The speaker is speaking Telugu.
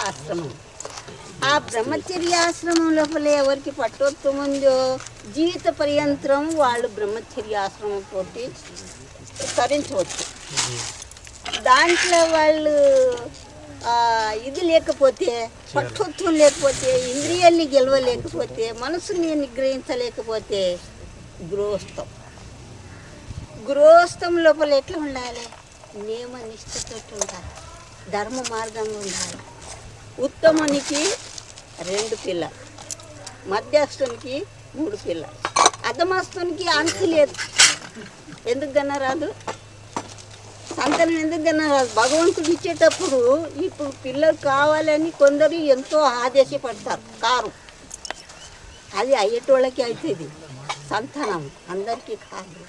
ఆశ్రమం. ఆ బ్రహ్మచర్యాశ్రమం లోపల ఎవరికి పట్టొత్తుముందో జీవిత పర్యంతరం వాళ్ళు బ్రహ్మచర్యాశ్రమం తోటి తరించవచ్చు. దాంట్లో వాళ్ళు ఇది లేకపోతే, పట్టుత్వం లేకపోతే, ఇంద్రియాల్ని గెలవలేకపోతే, మనసుని నిగ్రహించలేకపోతే గృహస్థం లోపల ఎట్లా ఉండాలి? నియమ నిష్ఠతో ఉండాలి, ధర్మ మార్గంగా ఉండాలి. ఉత్తమునికి 2 పిల్లలు, మధ్యస్థునికి 3 పిల్లలు, అధమస్తునికి అంతు లేదు. ఎందుకు గన్నరాదు? సంతానం ఎందుకు గన్నరాదు? భగవంతుడు ఇచ్చేటప్పుడు ఇప్పుడు పిల్లలు కావాలని కొందరు ఎంతో ఆదేశపడతారు, కారు. అది అయ్యేటోళ్ళకి అవుతుంది సంతానం, అందరికీ కాదు.